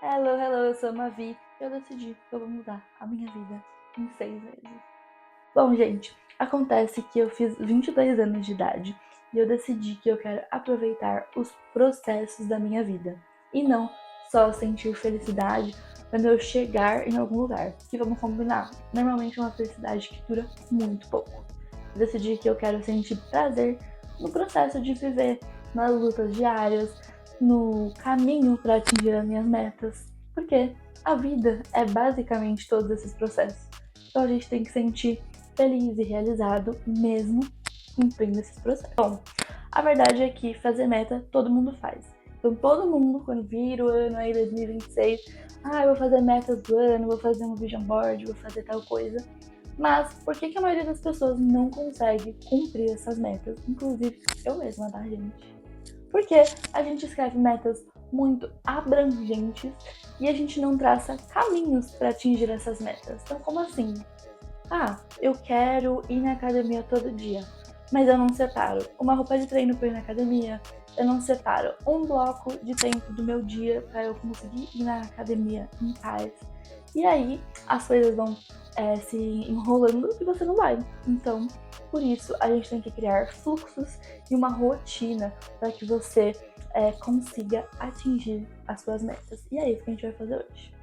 Hello, hello, eu sou a Mavi e eu decidi que eu vou mudar a minha vida em 6 meses. Bom, gente, acontece que eu fiz 22 anos de idade e eu decidi que eu quero aproveitar os processos da minha vida e não só sentir felicidade quando eu chegar em algum lugar. Que vamos combinar, normalmente é uma felicidade que dura muito pouco. Eu decidi que eu quero sentir prazer no processo de viver, nas lutas diárias, no caminho para atingir as minhas metas, porque a vida é basicamente todos esses processos. Então a gente tem que sentir feliz e realizado mesmo cumprindo esses processos. Bom, a verdade é que fazer meta todo mundo faz. Então todo mundo, quando vira o ano aí 2026, eu vou fazer metas do ano, vou fazer um vision board, vou fazer tal coisa. Mas por que a maioria das pessoas não consegue cumprir essas metas? Inclusive eu mesma, tá, gente? Porque a gente escreve metas muito abrangentes e a gente não traça caminhos para atingir essas metas. Então, como assim? Eu quero ir na academia todo dia, mas eu não separo uma roupa de treino para ir na academia, eu não separo um bloco de tempo do meu dia para eu conseguir ir na academia em paz. E aí as coisas vão se enrolando e você não vai. Então, por isso, a gente tem que criar fluxos e uma rotina para que você consiga atingir as suas metas. E é isso que a gente vai fazer hoje.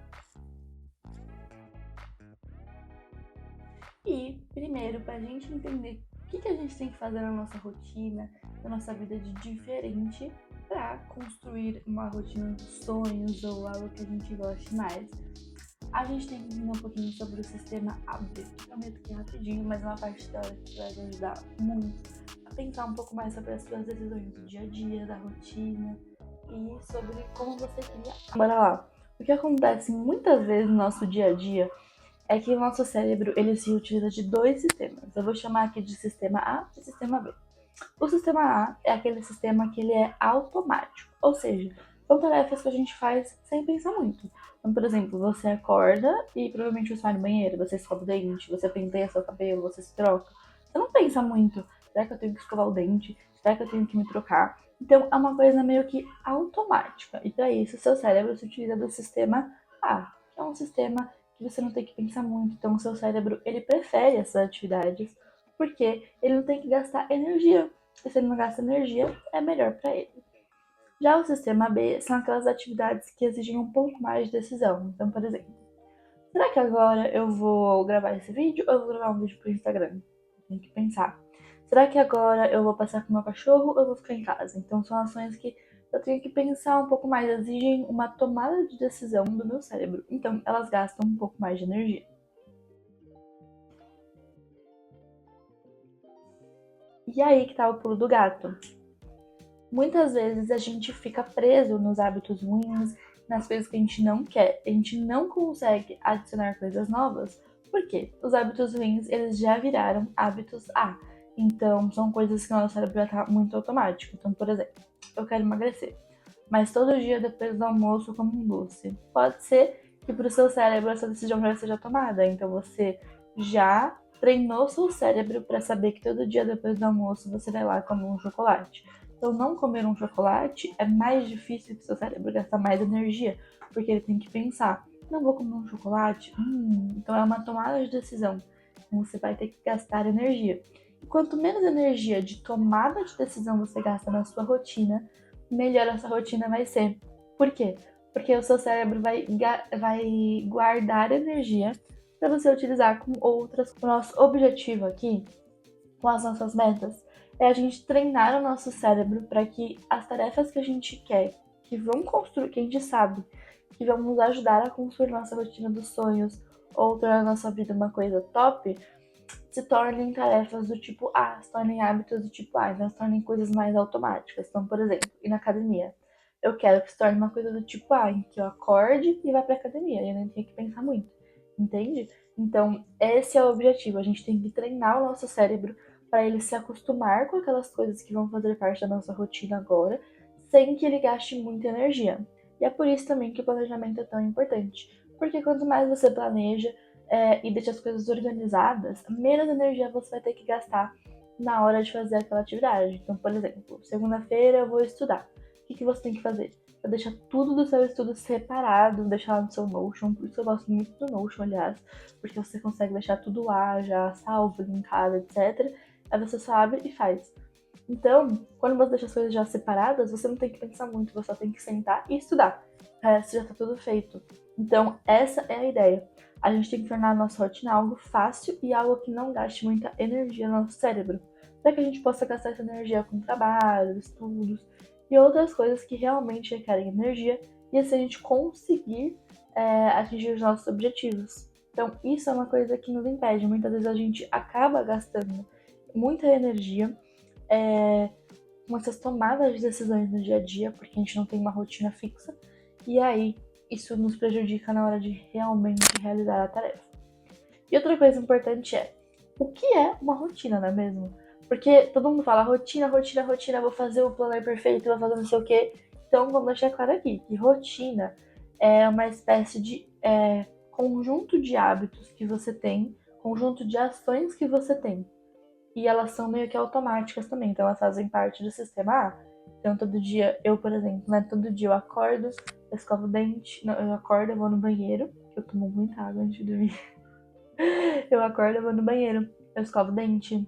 E, primeiro, para a gente entender o que a gente tem que fazer na nossa rotina, na nossa vida de diferente, para construir uma rotina dos sonhos ou algo que a gente goste mais, a gente tem que entender um pouquinho sobre o sistema AB. Prometo que é rapidinho, mas é uma parte teórica que vai te ajudar muito a pensar um pouco mais sobre as suas decisões do dia a dia, da rotina e sobre como você cria. Bora lá! O que acontece muitas vezes no nosso dia a dia é que o nosso cérebro ele se utiliza de dois sistemas. Eu vou chamar aqui de sistema A e sistema B. O sistema A é aquele sistema que ele é automático, ou seja, são tarefas que a gente faz sem pensar muito. Então, por exemplo, você acorda e provavelmente você vai no banheiro, você escova o dente, você penteia seu cabelo, você se troca. Você não pensa muito, será que eu tenho que escovar o dente? Será que eu tenho que me trocar? Então, é uma coisa meio que automática. E para isso, seu cérebro se utiliza do sistema A, que é um sistema que você não tem que pensar muito. Então, o seu cérebro, ele prefere essas atividades porque ele não tem que gastar energia. E se ele não gasta energia, é melhor para ele. Já o sistema B são aquelas atividades que exigem um pouco mais de decisão. Então, por exemplo, será que agora eu vou gravar esse vídeo ou eu vou gravar um vídeo pro Instagram? Tem que pensar. Será que agora eu vou passear com o meu cachorro ou eu vou ficar em casa? Então, são ações que eu tenho que pensar um pouco mais, exigem uma tomada de decisão do meu cérebro. Então, elas gastam um pouco mais de energia. E aí que tá o pulo do gato. Muitas vezes a gente fica preso nos hábitos ruins, nas coisas que a gente não quer. A gente não consegue adicionar coisas novas. Por quê? Os hábitos ruins, eles já viraram hábitos A. Então, são coisas que o nosso cérebro já tá muito automático. Então, por exemplo, eu quero emagrecer, mas todo dia depois do almoço eu como um doce. Pode ser que para o seu cérebro essa decisão já seja tomada. Então, você já treinou seu cérebro para saber que todo dia depois do almoço você vai lá comer um chocolate. Então, não comer um chocolate é mais difícil que seu cérebro gastar mais energia, porque ele tem que pensar: não vou comer um chocolate? Então, é uma tomada de decisão. Então, você vai ter que gastar energia. E quanto menos energia de tomada de decisão você gasta na sua rotina, melhor essa rotina vai ser. Por quê? Porque o seu cérebro vai guardar energia para você utilizar com outras. O nosso objetivo aqui, com as nossas metas, é a gente treinar o nosso cérebro para que as tarefas que a gente quer, que vão construir, que a gente sabe, que vão nos ajudar a construir nossa rotina dos sonhos ou tornar a nossa vida uma coisa top, se tornem tarefas do tipo A, se tornem hábitos do tipo A, então se tornem coisas mais automáticas. Então, por exemplo, ir na academia. Eu quero que se torne uma coisa do tipo A, em que eu acorde e vá pra academia, e eu nem tenho que pensar muito, entende? Então, esse é o objetivo. A gente tem que treinar o nosso cérebro para ele se acostumar com aquelas coisas que vão fazer parte da nossa rotina agora, sem que ele gaste muita energia. E é por isso também que o planejamento é tão importante. Porque quanto mais você planeja, e deixa as coisas organizadas, menos energia você vai ter que gastar na hora de fazer aquela atividade. Então, por exemplo, segunda-feira eu vou estudar. O que você tem que fazer? pra deixar tudo do seu estudo separado, deixar lá no seu Notion. Por isso eu gosto muito do Notion, aliás, porque você consegue deixar tudo lá, já salvo, linkado, etc. Aí você só abre e faz. Então, quando você deixa as coisas já separadas, você não tem que pensar muito, você só tem que sentar e estudar. O resto já tá tudo feito. Então, essa é a ideia. A gente tem que tornar a nossa rotina algo fácil e algo que não gaste muita energia no nosso cérebro, para que a gente possa gastar essa energia com trabalho, estudos e outras coisas que realmente requerem energia, e assim a gente conseguir atingir os nossos objetivos. Então, isso é uma coisa que nos impede. Muitas vezes a gente acaba gastando muita energia com essas tomadas de decisões no dia a dia, porque a gente não tem uma rotina fixa, e aí isso nos prejudica na hora de realmente realizar a tarefa. E outra coisa importante é, o que é uma rotina, não é mesmo? Porque todo mundo fala rotina, rotina, rotina, vou fazer o planner perfeito, vou fazer não sei o quê. Então vamos deixar claro aqui que rotina é uma espécie de conjunto de hábitos que você tem, conjunto de ações que você tem. E elas são meio que automáticas também, então elas fazem parte do sistema A. Então todo dia, eu, por exemplo, né, todo dia eu acordo, eu escovo o dente, não, eu acordo, eu vou no banheiro, que eu tomo muita água antes de dormir. Eu acordo, eu vou no banheiro, eu escovo o dente,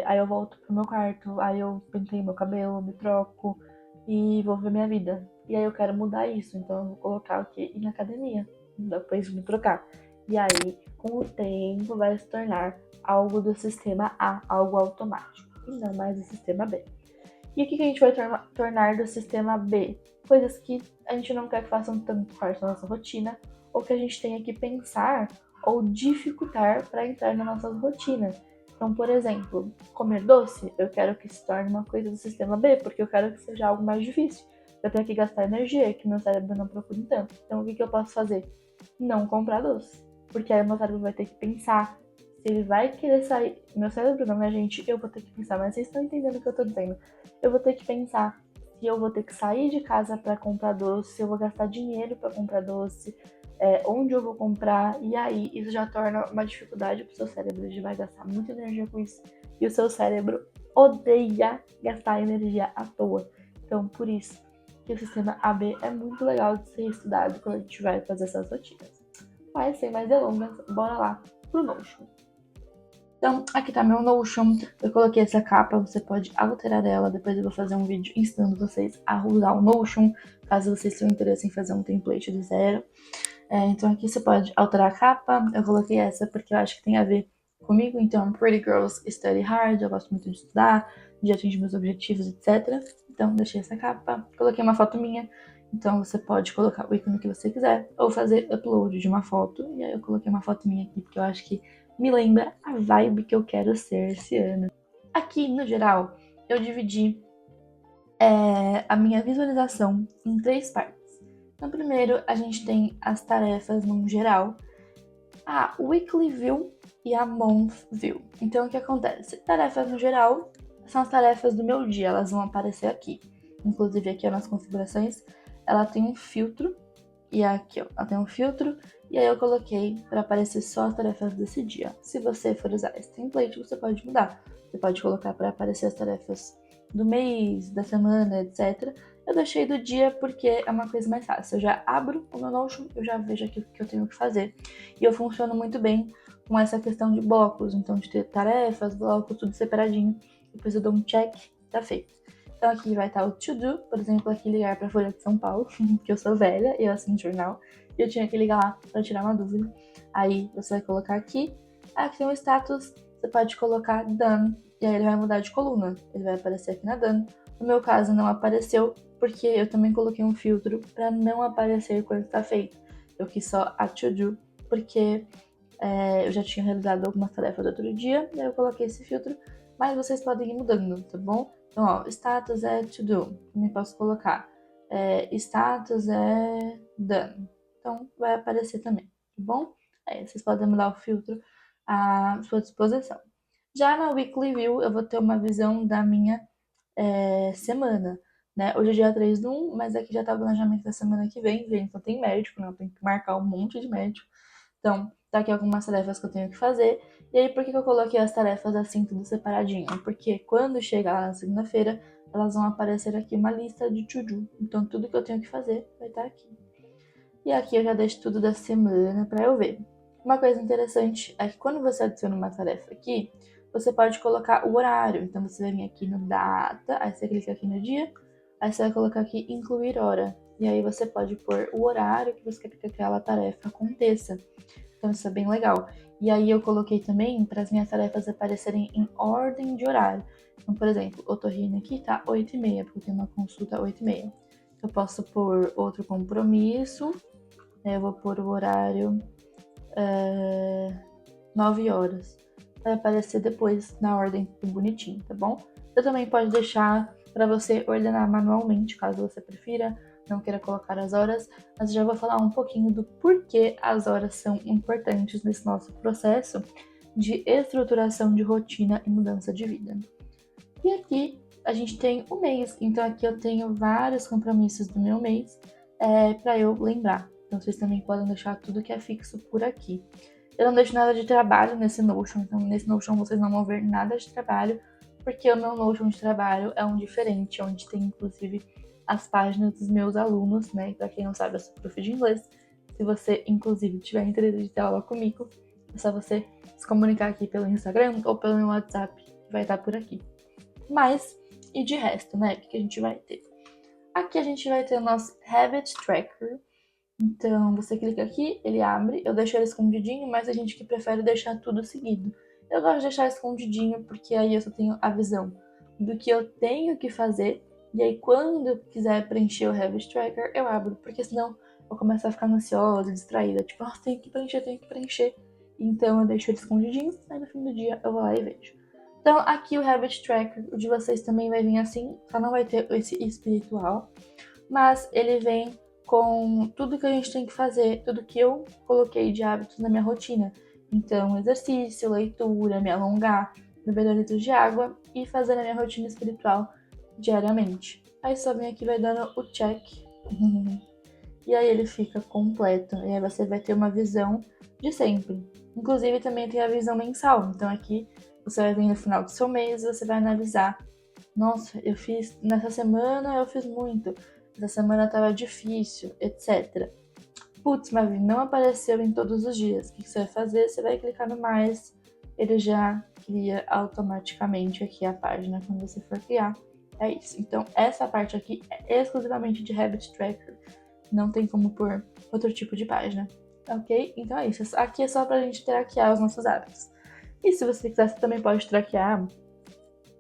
aí eu volto pro meu quarto, aí eu penteio meu cabelo, me troco e vou ver minha vida. E aí eu quero mudar isso, então eu vou colocar o quê? Ir na academia, depois de me trocar. E aí, com o tempo, vai se tornar algo do sistema A, algo automático, e não mais do sistema B. E o que a gente vai tornar do sistema B? Coisas que a gente não quer que façam tanto parte da nossa rotina, ou que a gente tenha que pensar ou dificultar para entrar na nossa rotina. Então, por exemplo, comer doce, eu quero que se torne uma coisa do sistema B, porque eu quero que seja algo mais difícil. Eu tenho que gastar energia, que meu cérebro não procure tanto. Então, o que eu posso fazer? Não comprar doce. Porque aí meu cérebro vai ter que pensar se ele vai querer sair. Meu cérebro não, né, gente? Eu vou ter que pensar, mas vocês estão entendendo o que eu tô dizendo. Eu vou ter que pensar se eu vou ter que sair de casa para comprar doce, se eu vou gastar dinheiro para comprar doce, onde eu vou comprar, e aí isso já torna uma dificuldade pro seu cérebro, ele vai gastar muita energia com isso, e o seu cérebro odeia gastar energia à toa. Então, por isso que o sistema AB é muito legal de ser estudado quando a gente vai fazer essas rotinas. Mas, sem mais delongas, bora lá pro Notion. Então, aqui tá meu Notion, eu coloquei essa capa, você pode alterar ela, depois eu vou fazer um vídeo ensinando vocês a usar o Notion, caso vocês tenham interesse em fazer um template do zero. Então aqui você pode alterar a capa, eu coloquei essa porque eu acho que tem a ver comigo, então Pretty Girls Study Hard, eu gosto muito de estudar, de atingir meus objetivos, etc. Então deixei essa capa, coloquei uma foto minha, então você pode colocar o ícone que você quiser, ou fazer upload de uma foto, e aí eu coloquei uma foto minha aqui porque eu acho que me lembra a vibe que eu quero ser esse ano. Aqui, no geral, eu dividi a minha visualização em 3 partes. No primeiro, a gente tem as tarefas no geral, a Weekly View e a Month View. Então, o que acontece? Tarefas no geral são as tarefas do meu dia, elas vão aparecer aqui. Inclusive, aqui nas configurações, ela tem um filtro, e aqui, ó, ela tem um filtro, e aí eu coloquei para aparecer só as tarefas desse dia. Se você for usar esse template, você pode mudar. Você pode colocar para aparecer as tarefas do mês, da semana, etc. Eu deixei do dia porque é uma coisa mais fácil. Eu já abro o meu Notion, eu já vejo aqui o que eu tenho que fazer. E eu funciono muito bem com essa questão de blocos, então de ter tarefas, blocos, tudo separadinho. Depois eu dou um check, tá feito. Então aqui vai estar o to do, por exemplo, aqui ligar para a Folha de São Paulo, que eu sou velha e eu assino jornal, e eu tinha que ligar lá para tirar uma dúvida. Aí você vai colocar aqui, aqui tem o status, você pode colocar done, e aí ele vai mudar de coluna, ele vai aparecer aqui na done. No meu caso não apareceu, porque eu também coloquei um filtro para não aparecer quando está feito. Eu quis só a to do, porque eu já tinha realizado algumas tarefas do outro dia, e aí eu coloquei esse filtro, mas vocês podem ir mudando, tá bom? Então, ó, status é to do, também posso colocar. Status é done. Então, vai aparecer também, tá bom? Vocês podem mudar o filtro à sua disposição. Já na Weekly View, eu vou ter uma visão da minha semana, né? Hoje é dia 3 do 1, mas aqui já tá o planejamento da semana que vem, gente. Então tem médico, né? Eu tenho que marcar um monte de médico. Então, tá aqui algumas tarefas que eu tenho que fazer. E aí, por que eu coloquei as tarefas assim, tudo separadinho? Porque quando chegar lá na segunda-feira, elas vão aparecer aqui uma lista de to-do. Então, tudo que eu tenho que fazer vai estar aqui. E aqui eu já deixo tudo da semana para eu ver. Uma coisa interessante é que quando você adiciona uma tarefa aqui, você pode colocar o horário. Então, você vai vir aqui no data, aí você clica aqui no dia, aí você vai colocar aqui incluir hora. E aí você pode pôr o horário que você quer que aquela tarefa aconteça. Então isso é bem legal. E aí eu coloquei também para as minhas tarefas aparecerem em ordem de horário. Então, por exemplo, o otorrino aqui tá 8h30, porque eu tenho uma consulta 8h30. Eu posso pôr outro compromisso, né? Eu vou pôr o horário 9 horas. Vai aparecer depois na ordem bonitinho, tá bom? Você também pode deixar para você ordenar manualmente, caso você prefira, não queira colocar as horas, mas já vou falar um pouquinho do porquê as horas são importantes nesse nosso processo de estruturação de rotina e mudança de vida. E aqui a gente tem o mês, então aqui eu tenho vários compromissos do meu mês para eu lembrar. Então vocês também podem deixar tudo que é fixo por aqui. Eu não deixo nada de trabalho nesse Notion, então nesse Notion vocês não vão ver nada de trabalho, porque o meu Notion de trabalho é um diferente, onde tem inclusive as páginas dos meus alunos, né? Pra quem não sabe, eu sou prof de inglês. Se você, inclusive, tiver interesse de ter aula comigo, é só você se comunicar aqui pelo Instagram ou pelo meu WhatsApp, que vai estar por aqui. Mas, e de resto, né? O que a gente vai ter? Aqui a gente vai ter o nosso Habit Tracker. Então, você clica aqui, ele abre. Eu deixo ele escondidinho, mas a gente que prefere deixar tudo seguido. Eu gosto de deixar escondidinho, porque aí eu só tenho a visão do que eu tenho que fazer. E aí, quando eu quiser preencher o Habit Tracker, eu abro, porque senão eu começo a ficar ansiosa, distraída. Tipo, nossa, tenho que preencher, tenho que preencher. Então, eu deixo ele escondidinho, aí no fim do dia eu vou lá e vejo. Então, aqui o Habit Tracker, o de vocês também vai vir assim, só não vai ter esse espiritual, mas ele vem com tudo que a gente tem que fazer, tudo que eu coloquei de hábitos na minha rotina. Então, exercício, leitura, me alongar, beber 2 litros de água e fazer a minha rotina espiritual diariamente. Aí só vem aqui e vai dando o check. E aí ele fica completo. E aí você vai ter uma visão de sempre. Inclusive também tem a visão mensal. Então aqui você vai vir no final do seu mês e você vai analisar. Nossa, eu fiz nessa semana, eu fiz muito. Essa semana tava difícil, etc. Putz, Mavi, não apareceu em todos os dias. O que você vai fazer? Você vai clicar no mais. Ele já cria automaticamente aqui a página quando você for criar. É isso. Então, essa parte aqui é exclusivamente de Habit Tracker. Não tem como pôr outro tipo de página. Ok? Então é isso. Aqui é só pra gente traquear os nossos hábitos. E se você quiser, você também pode traquear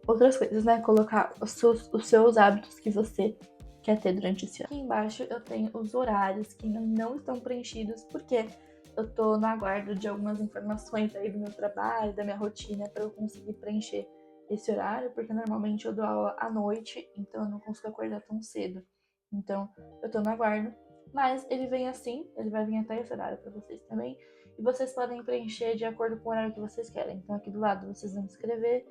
outras coisas, né? Colocar os seus hábitos que você quer ter durante esse ano. Aqui embaixo eu tenho os horários que ainda não estão preenchidos, porque eu tô no aguardo de algumas informações aí do meu trabalho, da minha rotina, para eu conseguir preencher esse horário, porque normalmente eu dou aula à noite, então eu não consigo acordar tão cedo. Então eu tô no aguardo, mas ele vem assim, ele vai vir até esse horário para vocês também, e vocês podem preencher de acordo com o horário que vocês querem. Então aqui do lado vocês vão escrever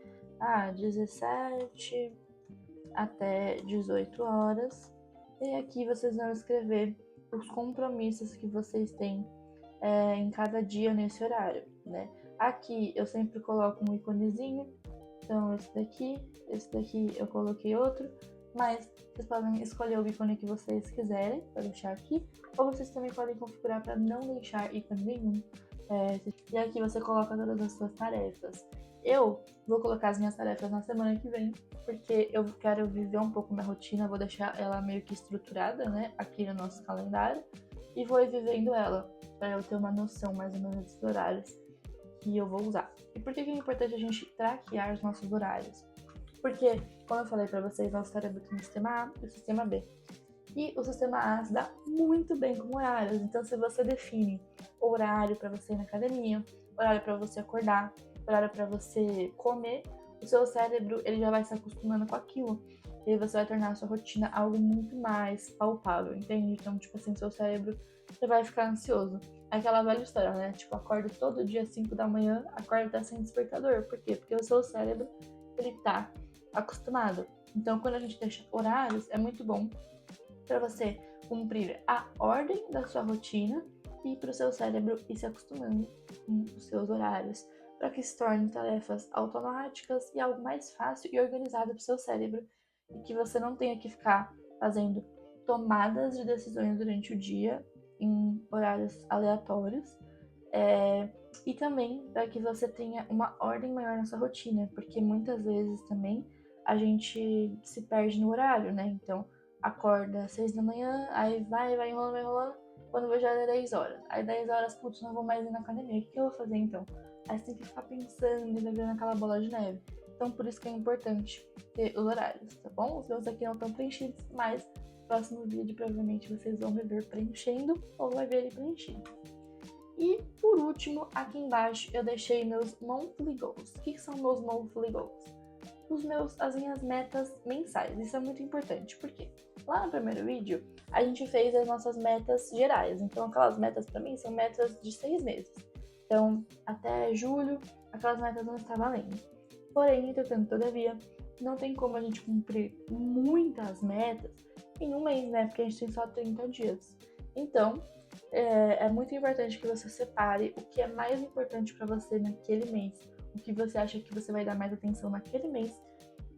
17 até 18 horas. E aqui vocês vão escrever os compromissos que vocês têm em cada dia nesse horário, né? Aqui eu sempre coloco um íconezinho. Então esse daqui eu coloquei outro. Mas vocês podem escolher o ícone que vocês quiserem para deixar aqui. Ou vocês também podem configurar para não deixar ícone nenhum. E aqui você coloca todas as suas tarefas. Eu vou colocar as minhas tarefas na semana que vem, porque eu quero viver um pouco minha rotina, vou deixar ela meio que estruturada, né, aqui no nosso calendário, e vou ir vivendo ela, para eu ter uma noção mais ou menos dos horários que eu vou usar. E por que é importante a gente traquear os nossos horários? Porque, como eu falei para vocês, nosso cérebro tem o sistema A e o sistema B. E o sistema A se dá muito bem com horários. Então, se você define horário para você ir na academia, horário para você acordar, horário para você comer, o seu cérebro ele já vai se acostumando com aquilo. E aí você vai tornar a sua rotina algo muito mais palpável, entende? Então, tipo assim, seu cérebro já vai ficar ansioso. É aquela velha história, né? Tipo, acordo todo dia às 5 da manhã, acordo até sem despertador. Por quê? Porque o seu cérebro, ele tá acostumado. Então, quando a gente deixa horários, é muito bom para você cumprir a ordem da sua rotina e para o seu cérebro ir se acostumando com os seus horários. para que se tornem tarefas automáticas e algo mais fácil e organizado para o seu cérebro, e que você não tenha que ficar fazendo tomadas de decisões durante o dia em horários aleatórios. E também para que você tenha uma ordem maior na sua rotina, porque muitas vezes também a gente se perde no horário, né? Então acorda às 6 da manhã, aí vai enrolando, quando eu já é 10 horas. Aí 10 horas, putz, não vou mais ir na academia, o que eu vou fazer então? Aí você tem que ficar pensando e vai virando aquela bola de neve. Então por isso que é importante ter os horários, tá bom? Os meus aqui não estão preenchidos, mas no próximo vídeo provavelmente vocês vão me ver preenchendo ou vai ver ele preenchido. E por último, aqui embaixo eu deixei meus monthly goals. O que são meus monthly goals? As minhas metas mensais. Isso é muito importante, porque lá no primeiro vídeo a gente fez as nossas metas gerais. Então aquelas metas para mim são metas de 6 meses. Então até julho aquelas metas não estavam valendo. Porém, entretanto, todavia, não tem como a gente cumprir muitas metas em um mês, né? Porque a gente tem só 30 dias. Então, é muito importante que você separe o que é mais importante para você naquele mês, o que você acha que você vai dar mais atenção naquele mês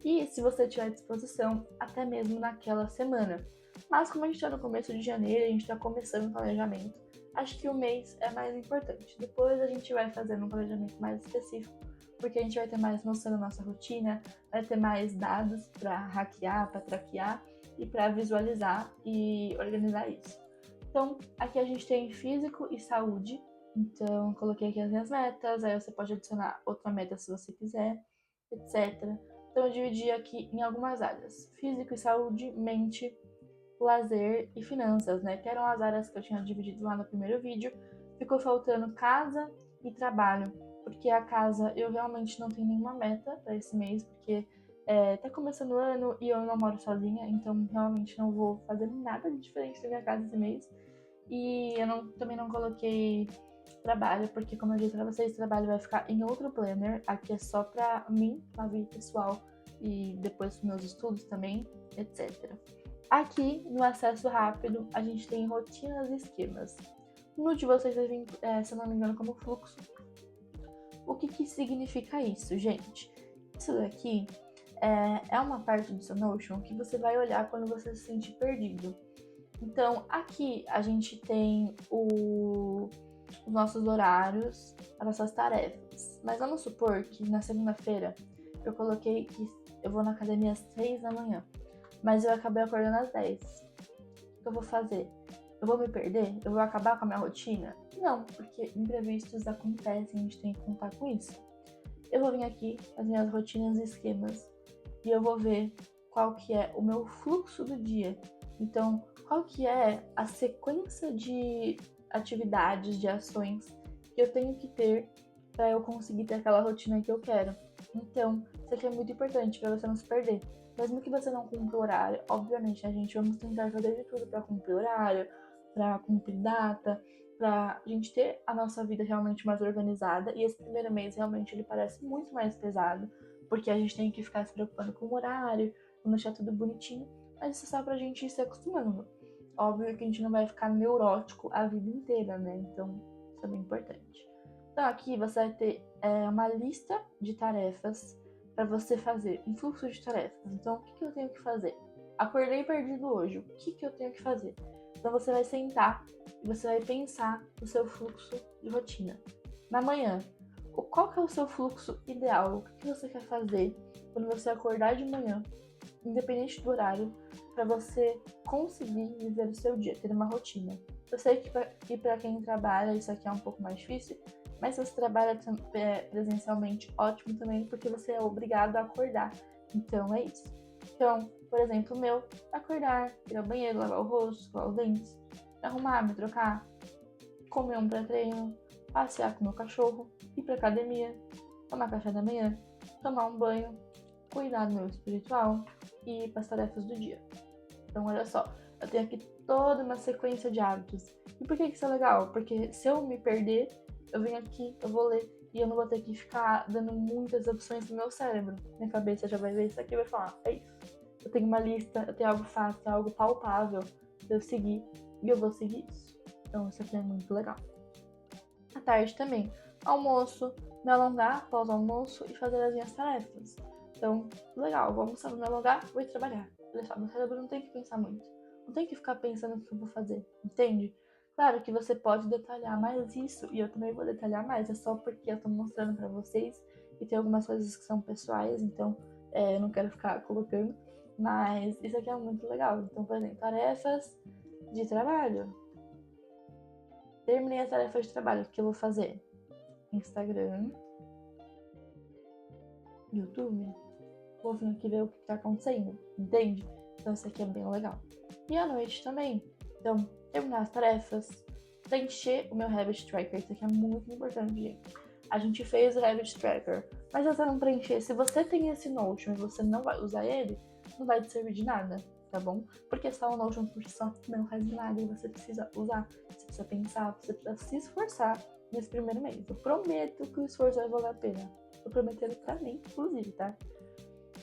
e, se você tiver disposição, até mesmo naquela semana. Mas como a gente está no começo de janeiro, a gente está começando o planejamento, acho que o mês é mais importante. Depois a gente vai fazendo um planejamento mais específico, porque a gente vai ter mais noção da nossa rotina, vai ter mais dados para hackear, para traquear e para visualizar e organizar isso. Então, aqui a gente tem físico e saúde. Então, coloquei aqui as minhas metas, aí você pode adicionar outra meta se você quiser, etc. Então, eu dividi aqui em algumas áreas: físico e saúde, mente, lazer e finanças, né? Que eram as áreas que eu tinha dividido lá no primeiro vídeo. Ficou faltando casa e trabalho, porque a casa eu realmente não tenho nenhuma meta para esse mês, porque tá começando o ano e eu não moro sozinha, então realmente não vou fazer nada de diferente da minha casa esse mês. E eu também não coloquei trabalho, porque como eu disse pra vocês, trabalho vai ficar em outro planner. Aqui é só pra mim, pra vida pessoal e depois pros meus estudos também, etc. Aqui no acesso rápido a gente tem rotinas e esquemas. No de vocês vai vir, se eu não me engano, como fluxo. O que significa isso, gente? Isso daqui é uma parte do seu Notion que você vai olhar quando você se sentir perdido. Então, aqui a gente tem os nossos horários, as nossas tarefas. Mas vamos supor que na segunda-feira eu coloquei que eu vou na academia às 6 da manhã, mas eu acabei acordando às 10. O que eu vou fazer? Eu vou me perder? Eu vou acabar com a minha rotina? Não, porque imprevistos acontecem, a gente tem que contar com isso. Eu vou vir aqui, as minhas rotinas e esquemas, e eu vou ver qual que é o meu fluxo do dia. Então, qual que é a sequência de atividades, de ações que eu tenho que ter para eu conseguir ter aquela rotina que eu quero. Então, isso aqui é muito importante para você não se perder. Mesmo que você não cumpra o horário, obviamente, a gente vamos tentar fazer de tudo para cumprir horário, para cumprir data, para a gente ter a nossa vida realmente mais organizada. E esse primeiro mês realmente ele parece muito mais pesado, porque a gente tem que ficar se preocupando com o horário, com deixar tudo bonitinho, mas isso é só pra gente ir se acostumando. Óbvio que a gente não vai ficar neurótico a vida inteira, né? Então, isso é bem importante. Então, aqui você vai ter uma lista de tarefas para você fazer, um fluxo de tarefas. Então, o que eu tenho que fazer? Acordei perdido hoje, o que eu tenho que fazer? Então, você vai sentar e você vai pensar no seu fluxo de rotina. Na manhã, qual que é o seu fluxo ideal? O que você quer fazer quando você acordar de manhã, independente do horário, para você conseguir viver o seu dia, ter uma rotina? Eu sei que para quem trabalha isso aqui é um pouco mais difícil, mas se você trabalha presencialmente, ótimo também, porque você é obrigado a acordar. Então é isso. Então, por exemplo, o meu, acordar, ir ao banheiro, lavar o rosto, escovar os dentes, me arrumar, me trocar, comer um pré-treino, passear com meu cachorro, ir pra academia, tomar café da manhã, tomar um banho, cuidar do meu espiritual e ir para as tarefas do dia. Então, olha só, eu tenho aqui toda uma sequência de hábitos. E por que isso é legal? Porque se eu me perder, eu venho aqui, eu vou ler e eu não vou ter que ficar dando muitas opções no meu cérebro. Minha cabeça já vai ver isso aqui e vai falar, é isso. Eu tenho uma lista, eu tenho algo fácil, algo palpável pra eu seguir e eu vou seguir isso. Então, isso aqui é muito legal. À tarde também. almoço, me alongar após o almoço e fazer as minhas tarefas. Então, legal, vou almoçar, vou me alongar, vou ir trabalhar. Olha só, meu cérebro não tem que pensar muito. Não tem que ficar pensando no que eu vou fazer, entende? Claro que você pode detalhar mais isso, e eu também vou detalhar mais, é só porque eu tô mostrando pra vocês e tem algumas coisas que são pessoais, então eu não quero ficar colocando, mas isso aqui é muito legal. Então, por exemplo, tarefas de trabalho. Terminei as tarefas de trabalho, o que eu vou fazer? Instagram, YouTube, vou vir aqui ver o que tá acontecendo, entende? Então isso aqui é bem legal. E à noite também. Então, terminar as tarefas, preencher o meu Habit Tracker, isso aqui é muito importante, gente. A gente fez o Habit Tracker, mas se você não preencher, se você tem esse Notion e você não vai usar ele, não vai te servir de nada, tá bom? Porque só o Notion por si só não faz nada e você precisa usar, você precisa pensar, você precisa se esforçar nesse primeiro mês. Eu prometo que o esforço vai valer a pena. Tô prometendo pra mim, inclusive, tá?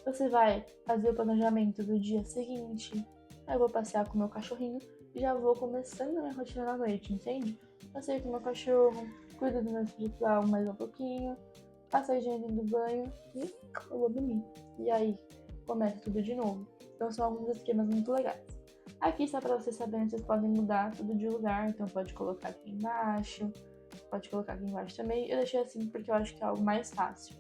Você vai fazer o planejamento do dia seguinte. Aí eu vou passear com o meu cachorrinho e já vou começando a minha rotina da noite, entende? Passeio com o meu cachorro, cuido do meu espiritual mais um pouquinho, faço a higiene do banho e eu vou dormir. E aí começa tudo de novo. Então são alguns esquemas muito legais. Aqui só para vocês saberem, vocês podem mudar tudo de lugar, então pode colocar aqui embaixo, pode colocar aqui embaixo também. Eu deixei assim porque eu acho que é algo mais fácil.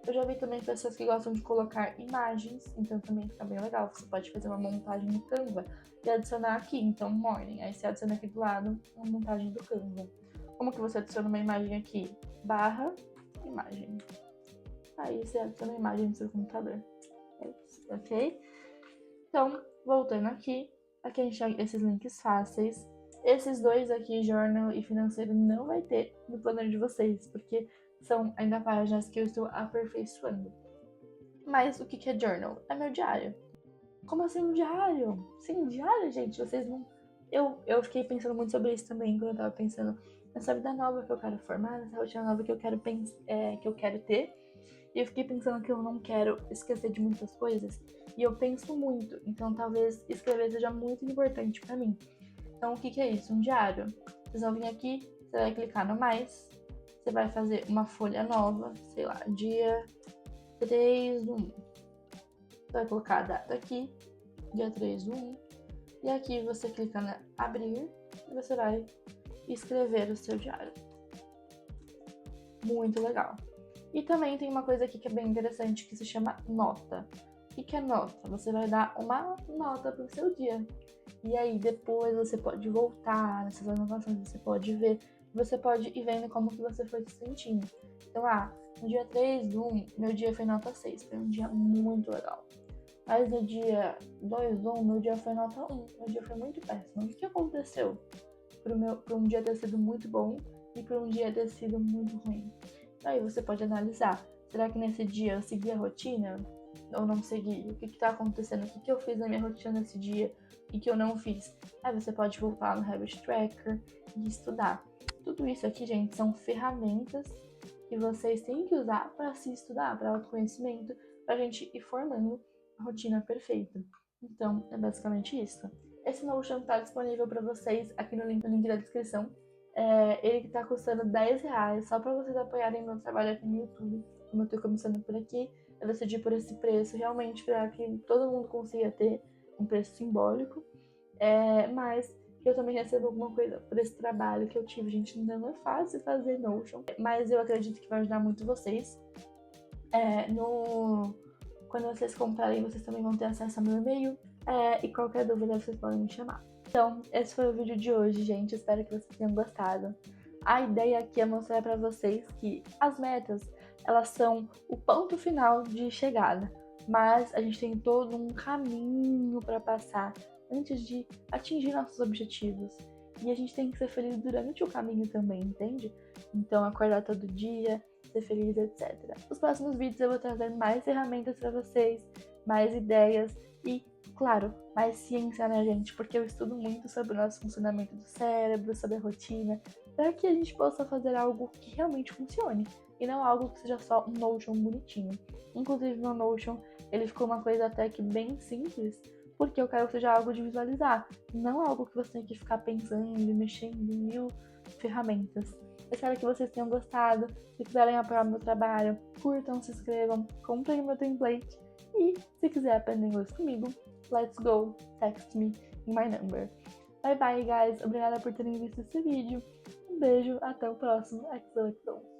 Eu já vi também pessoas que gostam de colocar imagens, então também fica bem legal. Você pode fazer uma montagem no Canva e adicionar aqui, então morning. Aí você adiciona aqui do lado uma montagem do Canva. Como que você adiciona uma imagem aqui? Barra, imagem. Aí você adiciona a imagem no seu computador. É isso, ok? Então, voltando aqui a gente tem esses links fáceis. Esses dois aqui, Journal e Financeiro, não vai ter no planner de vocês, porque são ainda páginas que eu estou aperfeiçoando. Mas o que é Journal? É meu diário. Como assim um diário? Sim, diário, gente. Vocês não. Eu fiquei pensando muito sobre isso também quando eu tava pensando nessa vida nova que eu quero formar, nessa rotina nova que eu quero, que eu quero ter. E eu fiquei pensando que eu não quero esquecer de muitas coisas. E eu penso muito. Então talvez escrever seja muito importante pra mim. Então o que é isso? Um diário. Vocês vão vir aqui, você vai clicar no mais. Você vai fazer uma folha nova, sei lá, dia 3 do 1. Você vai colocar a data aqui, dia 3 do 1. E aqui você clica na abrir e você vai escrever o seu diário. Muito legal. E também tem uma coisa aqui que é bem interessante que se chama nota. O que é nota? Você vai dar uma nota pro seu dia. E aí depois você pode voltar nessas anotações, você pode ver, você pode ir vendo como que você foi se sentindo. Então, no dia 3 do 1, meu dia foi nota 6, foi um dia muito legal. Mas no dia 2 do 1, meu dia foi nota 1, meu dia foi muito péssimo. O que aconteceu? Para um dia ter sido muito bom e para um dia ter sido muito ruim. Aí você pode analisar, será que nesse dia eu segui a rotina ou não segui? O que está acontecendo? O que eu fiz na minha rotina nesse dia e que eu não fiz? Aí você pode voltar no Habit Tracker e estudar. Tudo isso aqui, gente, são ferramentas que vocês têm que usar para se estudar, para autoconhecimento, para a gente ir formando a rotina perfeita. Então, é basicamente isso. Esse Notion está disponível para vocês aqui no link da descrição. Ele tá custando R$10 só para vocês apoiarem meu trabalho aqui no YouTube. Como eu tô começando por aqui, eu decidi por esse preço realmente para que todo mundo consiga ter um preço simbólico. Mas que eu também recebo alguma coisa por esse trabalho que eu tive. Gente, não é fácil fazer Notion, mas eu acredito que vai ajudar muito vocês. Quando vocês comprarem, vocês também vão ter acesso ao meu e-mail. E qualquer dúvida, vocês podem me chamar. Então, esse foi o vídeo de hoje, gente. Espero que vocês tenham gostado. A ideia aqui é mostrar para vocês que as metas, elas são o ponto final de chegada. Mas a gente tem todo um caminho para passar antes de atingir nossos objetivos. E a gente tem que ser feliz durante o caminho também, entende? Então, acordar todo dia, ser feliz, etc. Nos próximos vídeos eu vou trazer mais ferramentas para vocês, mais ideias e, claro, mais ciência, né, gente? Porque eu estudo muito sobre o nosso funcionamento do cérebro, sobre a rotina, para que a gente possa fazer algo que realmente funcione e não algo que seja só um Notion bonitinho. Inclusive, no Notion, ele ficou uma coisa até que bem simples, porque eu quero que seja algo de visualizar, não algo que você tem que ficar pensando e mexendo em mil ferramentas. Espero que vocês tenham gostado. Se quiserem apoiar meu trabalho, curtam, se inscrevam, comprem meu template. E se quiser aprender inglês comigo, let's go, text me in my number. Bye bye, guys. Obrigada por terem visto esse vídeo. Um beijo, até o próximo XOXO.